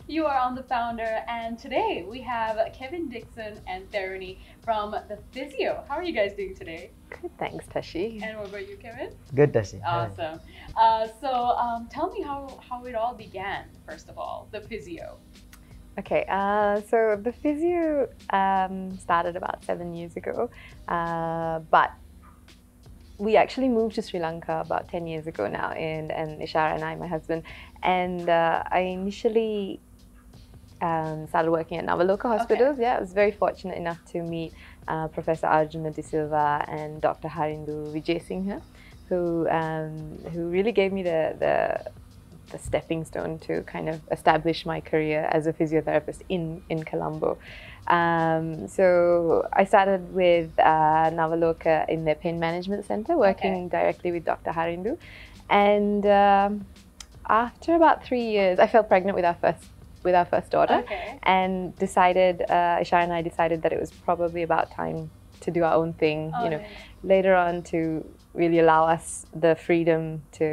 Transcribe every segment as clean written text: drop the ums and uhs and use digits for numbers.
You are on the founder, and today we have Kevin, Dixon, and Theruni from the Physio. How are you guys doing today? Good, thanks, Tashi. And what about you, Kevin? Good, Tashi. Awesome. Tell me how it all began, first of all, the Physio. Okay, so the Physio started about 7 years ago, but we actually moved to Sri Lanka about 10 years ago now, and Ishara and I, my husband, and I initially started working at Navaloka hospitals. Okay. Yeah, I was very fortunate enough to meet Professor Arjuna De Silva and Dr. Harindu Wijewardane, who really gave me the stepping stone to kind of establish my career as a physiotherapist in Colombo. So I started with Navaloka in their pain management center, working directly with Dr. Harindu, and after about 3 years, I fell pregnant with our first daughter, and decided, Ishara and I decided that it was probably about time to do our own thing, later on, to really allow us the freedom to,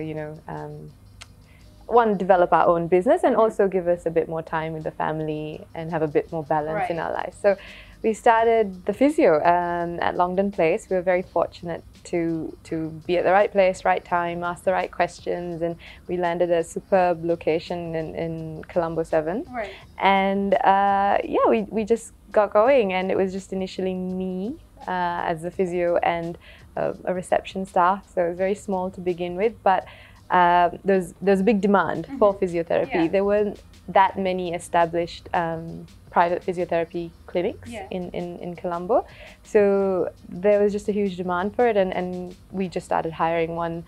one, develop our own business, and also give us a bit more time with the family and have a bit more balance in our lives. So we started the Physio at Longdon Place. We were very fortunate to be at the right place, right time, ask the right questions, and we landed a superb location in Colombo 7. Right. And yeah, we just got going, and it was just initially me as the Physio and a reception staff, so it was very small to begin with, but there's a big demand for physiotherapy. Yeah. There weren't that many established private physiotherapy clinics in Colombo, so there was just a huge demand for it, and we just started hiring one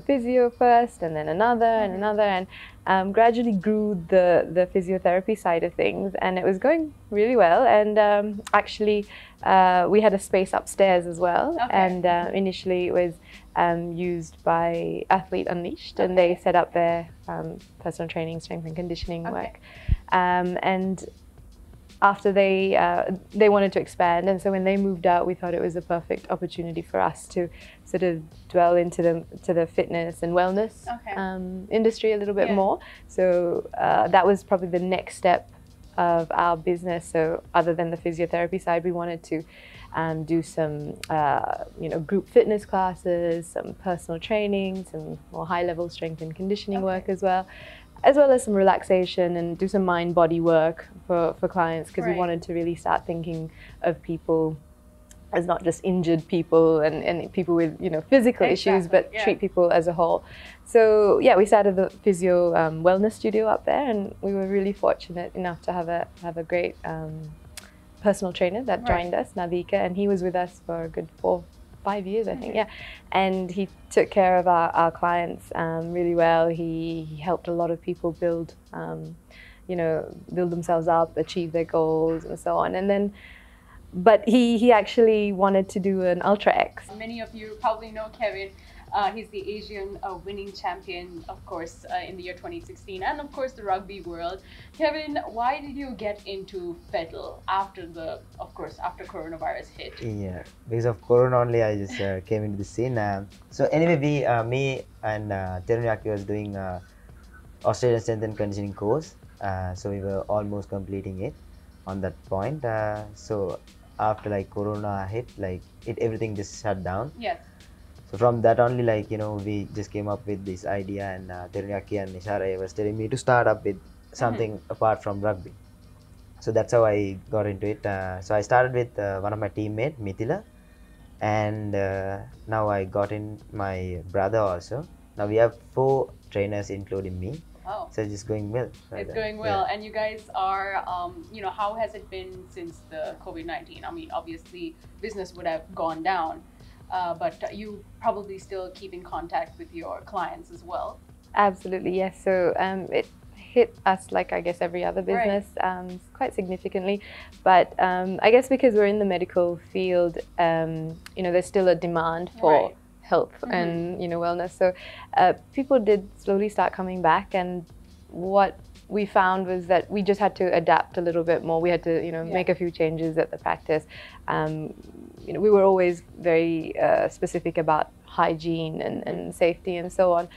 physio first, and then another and another, and gradually grew the physiotherapy side of things, and it was going really well. And actually we had a space upstairs as well, and initially it was used by Athlete Unleashed, and they set up their personal training, strength and conditioning work. And after they wanted to expand, and so when they moved out, we thought it was a perfect opportunity for us to sort of dwell into the fitness and wellness industry a little bit more. So that was probably the next step of our business. So other than the physiotherapy side, we wanted to do some group fitness classes, some personal training, some more high-level strength and conditioning work as well as some relaxation, and do some mind-body work for clients, because we wanted to really start thinking of people as not just injured people and people with physical issues, but treat people as a whole. So yeah, we started the Physio wellness studio up there, and we were really fortunate enough to have a great personal trainer that joined us, Nadika, and he was with us for a good 4-5 years, I think, and he took care of our clients really well. He helped a lot of people build themselves up, achieve their goals, and so on. And then, but he actually wanted to do an Ultra X. Many of you probably know Kevin. He's the Asian winning champion, of course, in the year 2016, and of course the rugby world. Kevin, why did you get into Petal after coronavirus hit? Yeah, because of Corona only, I just came into the scene. So anyway, me and Theruni was doing Australian strength and conditioning course. So we were almost completing it on that point. So after Corona hit, everything just shut down. Yes. So from that only, we just came up with this idea, and Theruni and Ishara was telling me to start up with something apart from rugby. So that's how I got into it. So I started with one of my teammates, Mithila, and now I got in my brother also. Now we have 4 trainers, including me. Oh. So it's just going well. It's going well, and you guys are, how has it been since the COVID-19? I mean, obviously business would have gone down. But you probably still keep in contact with your clients as well. Absolutely, yes. So it hit us like, I guess, every other business quite significantly. But I guess because we're in the medical field, there's still a demand for health and wellness. So people did slowly start coming back, and what we found was that we just had to adapt a little bit more. We had to, make a few changes at the practice. We were always very specific about hygiene and safety and so on.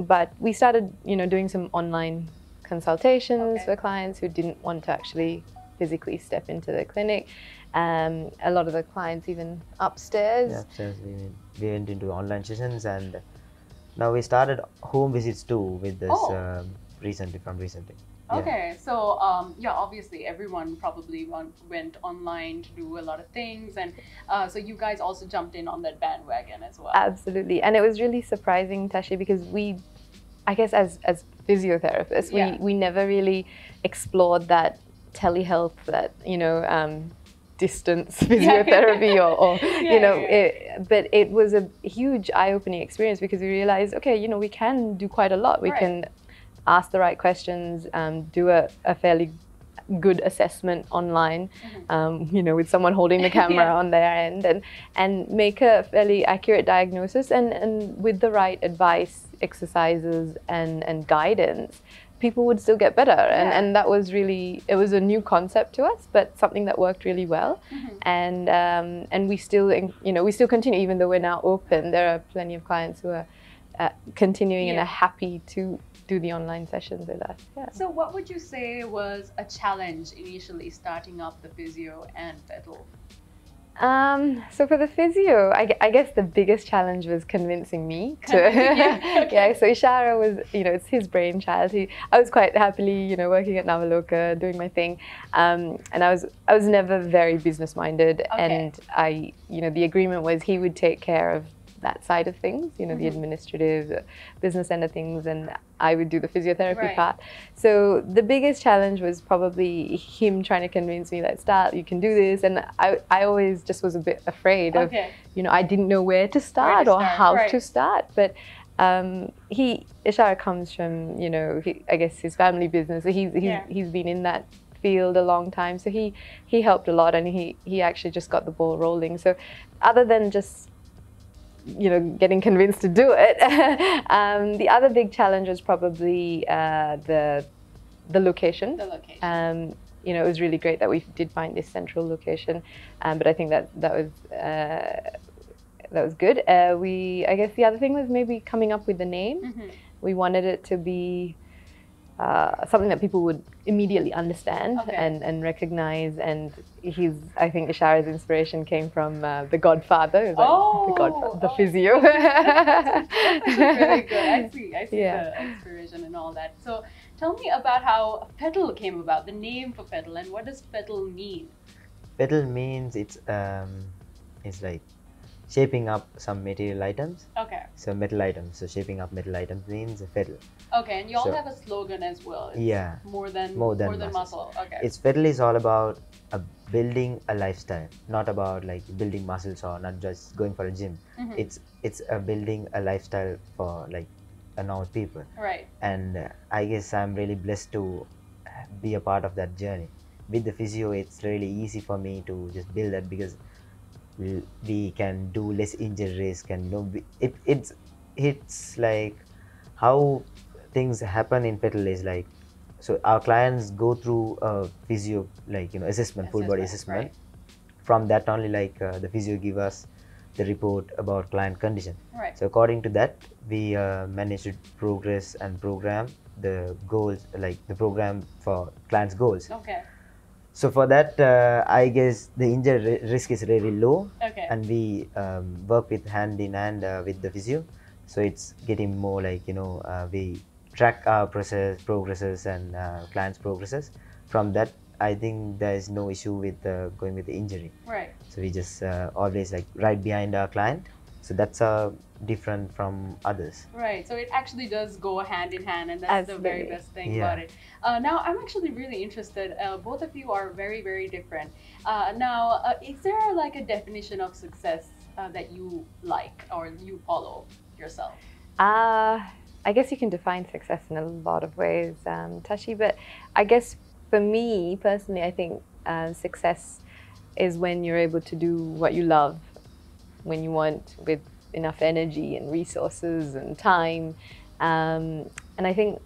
But we started, doing some online consultations for clients who didn't want to actually physically step into the clinic. A lot of the clients even upstairs. Yeah, upstairs we went into online sessions, and now we started home visits too with this recently. Okay, so yeah, obviously everyone probably went online to do a lot of things, and so you guys also jumped in on that bandwagon as well. Absolutely, and it was really surprising, Tashi, because I guess as physiotherapists, we never really explored that telehealth, that distance physiotherapy but it was a huge eye-opening experience, because we realized, okay, we can do quite a lot. We can ask the right questions, do a fairly good assessment online, with someone holding the camera on their end, and make a fairly accurate diagnosis, and with the right advice, exercises, and guidance, people would still get better. And that was really, it was a new concept to us, but something that worked really well. And we still, we still continue, even though we're now open. There are plenty of clients who are continuing and are happy to do the online sessions with us. So what would you say was a challenge initially starting up the Physio and Petal? So for the Physio, I guess the biggest challenge was convincing me to. So Ishara was, it's his brainchild. I was quite happily, working at hi.lk, doing my thing, and I was never very business minded, and the agreement was he would take care of that side of things, the administrative, business end of things, and I would do the physiotherapy part. So the biggest challenge was probably him trying to convince me that you can do this, and I always just was a bit afraid of, I didn't know where to start or how to start. But Ishara comes from, I guess his family business. So he's been in that field a long time, so he helped a lot, and he actually just got the ball rolling. So other than just getting convinced to do it, the other big challenge was probably the location. It was really great that we did find this central location, but I think that was good. I guess the other thing was maybe coming up with the name. We wanted it to be something that people would immediately understand and recognize. And I think Ishara's inspiration came from The Godfather. The Physio. That's really good. I see the inspiration and all that. So tell me about how Petal came about, the name for Petal, and what does Petal mean? Petal means it's like shaping up some material items. So metal items. So shaping up metal items means Petal. And you all have a slogan as well. It's more than muscle. It's Petal is all about building a lifestyle, not about like building muscles or not just going for a gym. It's building a lifestyle for like a normal people. And I guess I'm really blessed to be a part of that journey. With the Physio, it's really easy for me to just build that, because we can do less injury risk, and it's like how things happen in Petal is like, so our clients go through a Physio assessment, full body assessment. From that only, like the Physio give us the report about client condition. So according to that, we manage to progress and program the goals, like the program for clients' goals. So for that, I guess the injury risk is really low, and we work with hand in hand with the Physio. So it's getting more like, we track our progresses and clients' progresses. From that, I think there is no issue with going with the injury. So we just always like right behind our client. So that's different from others. So it actually does go hand in hand, and that's the very best thing about it. Now I'm actually really interested. Both of you are very, very different. Now, is there like a definition of success that you like or you follow yourself? I guess you can define success in a lot of ways, Tashi, but I guess for me personally, I think success is when you're able to do what you love, when you want, with enough energy and resources and time. And I think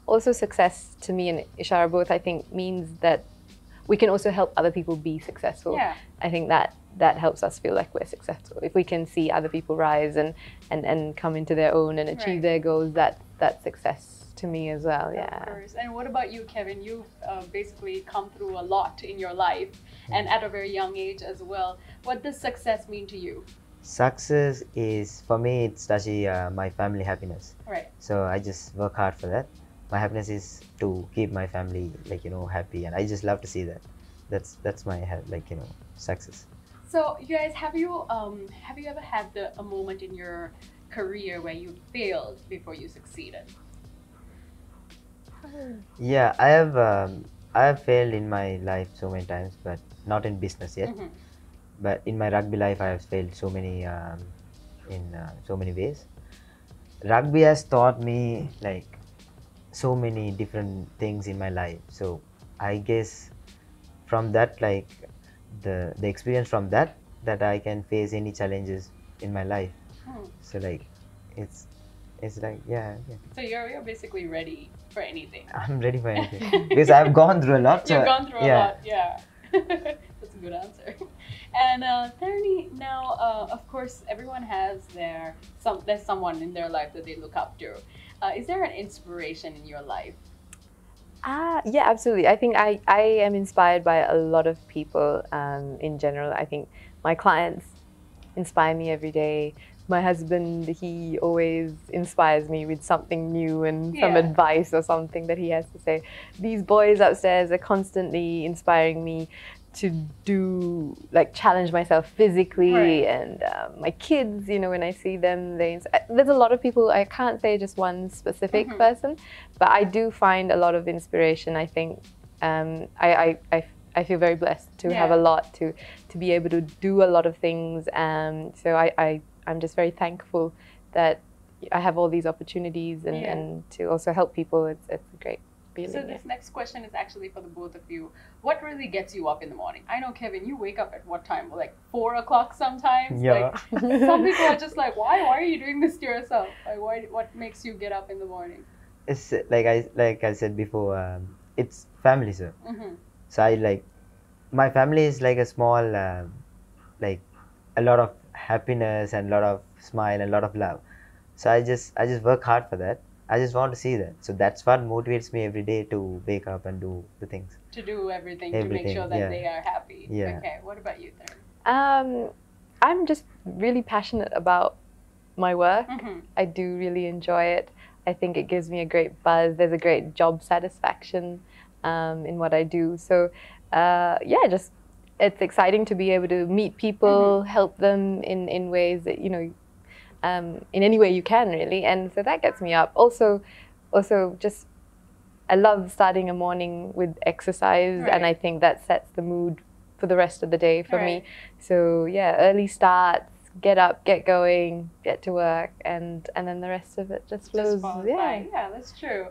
also success to me and Ishara both, I think, means that we can also help other people be successful. I think that helps us feel like we're successful. If we can see other people rise and come into their own and achieve their goals, that's success to to me as well. Of Yeah. course. And what about you, Kevin? You've basically come through a lot in your life and at a very young age as well. What does success mean to you? Success is, for me, it's actually my family happiness. Right. So I just work hard for that. My happiness is to keep my family happy, and I just love to see that. That's my success. So you guys, have you ever had a moment in your career where you failed before you succeeded? Yeah, I have failed in my life so many times, but not in business yet. Mm-hmm. But in my rugby life, I have failed so many in so many ways. Rugby has taught me so many different things in my life. So I guess from that, the experience from that I can face any challenges in my life. So it's yeah. So you're basically ready for anything. I'm ready for anything because I've gone through a lot. You've gone through a lot, yeah. That's a good answer. And Theruni, now of course everyone has there's someone in their life that they look up to. Is there an inspiration in your life? Yeah, absolutely. I think I am inspired by a lot of people in general. I think my clients inspire me every day. My husband, he always inspires me with something new and some advice or something that he has to say. These boys upstairs are constantly inspiring me to do, challenge myself physically. Right. And my kids, when I see them, there's a lot of people. I can't say just one specific person, but I do find a lot of inspiration. I think I feel very blessed to have a lot, to be able to do a lot of things. So I'm just very thankful that I have all these opportunities and to also help people. It's a great feeling. So this next question is actually for the both of you. What really gets you up in the morning? I know, Kevin, you wake up at what time? Like 4 o'clock sometimes? Yeah. Some people are just like, why are you doing this to yourself? What makes you get up in the morning? It's like I said before, it's family, sir. So my family is like a small, a lot of happiness and a lot of smile and a lot of love. So I just work hard for that. I just want to see that. So that's what motivates me every day to wake up and do the things. To do everything to make sure that they are happy. Yeah. Okay, what about you, Therunis? I'm just really passionate about my work. I do really enjoy it. I think it gives me a great buzz. There's a great job satisfaction in what I do. So just it's exciting to be able to meet people, help them in ways that, in any way you can, really. And so that gets me up. Also just, I love starting a morning with exercise, and I think that sets the mood for the rest of the day for me. So yeah, early starts, get up, get going, get to work, and then the rest of it just flows. By. Yeah, that's true.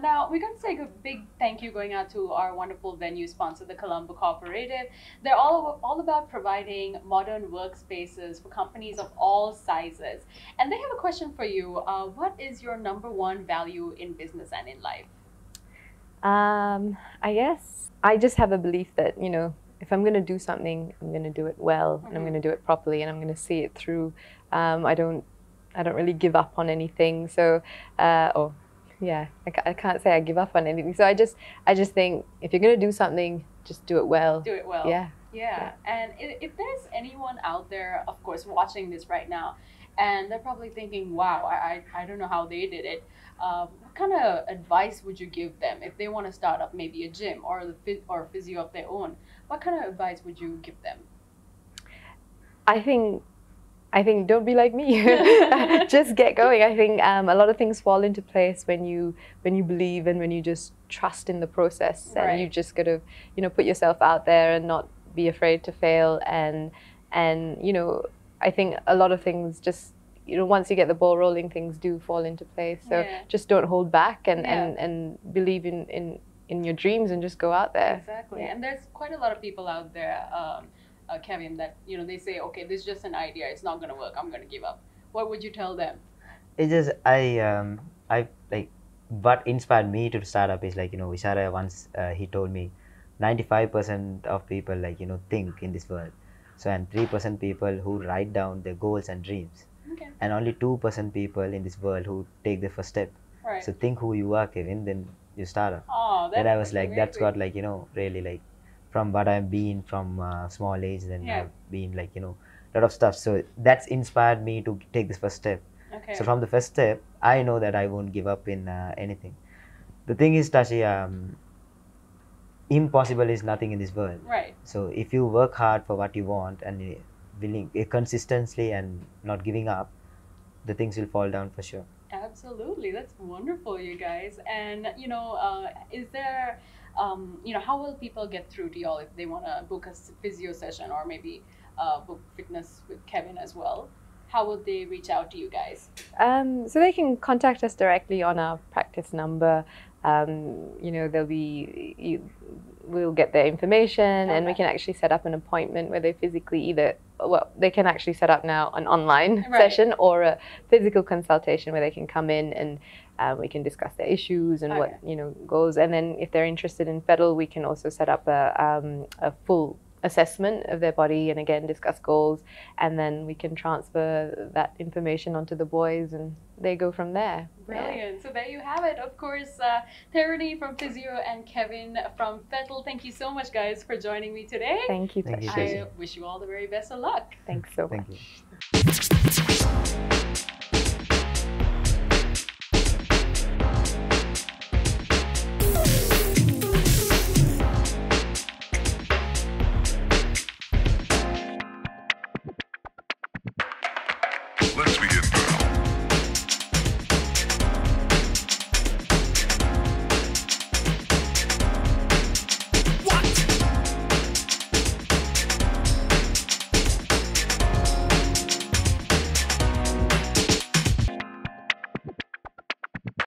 Now, we're going to say a big thank you going out to our wonderful venue sponsor, the Colombo Cooperative. They're all about providing modern workspaces for companies of all sizes. And they have a question for you. What is your #1 value in business and in life? I guess I just have a belief that, if I'm going to do something, I'm going to do it well, and I'm going to do it properly, and I'm going to see it through. I don't really give up on anything. So, I can't say I give up on anything. So I just think if you're going to do something, just do it well. Do it well. Yeah. And if there's anyone out there, of course, watching this right now, and they're probably thinking, wow, I don't know how they did it. What kind of advice would you give them if they want to start up maybe a gym or physio of their own? What kind of advice would you give them? I think don't be like me. Just get going. I think a lot of things fall into place when you believe and when you just trust in the process, and you just gotta put yourself out there and not be afraid to fail. And I think a lot of things just once you get the ball rolling, things do fall into place. So just don't hold back and believe in your dreams and just go out there. Exactly. And there's quite a lot of people out there, Kevin, that they say, okay, this is just an idea, it's not going to work, I'm going to give up. What would you tell them? It's just I what inspired me to start up is Vishara once he told me 95% of people think in this world, so and 3% people who write down their goals and dreams, and only 2% people in this world who take the first step. Right. So think who you are, Kevin, then you start up. Oh, Then I was that's like, that's amazing. got like, really like from what I've been from small age, then Yeah. I've been like, a lot of stuff. So that's inspired me to take this first step. Okay. So from the first step, I know that I won't give up in anything. The thing is, Tashiya, impossible is nothing in this world. Right. So if you work hard for what you want and willing consistently and not giving up, the things will fall down for sure. Absolutely, that's wonderful, you guys. And is there, how will people get through to y'all if they want to book a physio session or maybe book fitness with Kevin as well? How will they reach out to you guys? So they can contact us directly on our practice number. We'll get their information, and we can actually set up an appointment where they physically they can actually set up now an online session or a physical consultation where they can come in and we can discuss their issues and what goes. And then if they're interested in Petal, we can also set up a full assessment of their body and again discuss goals, and then we can transfer that information onto the boys and they go from there. Brilliant. So there you have it. Of course, Theruni from Physio and Kevin from Petal. Thank you so much, guys, for joining me today. Thank you. Thank you, I wish you all the very best of luck. Thanks so much. Thank you.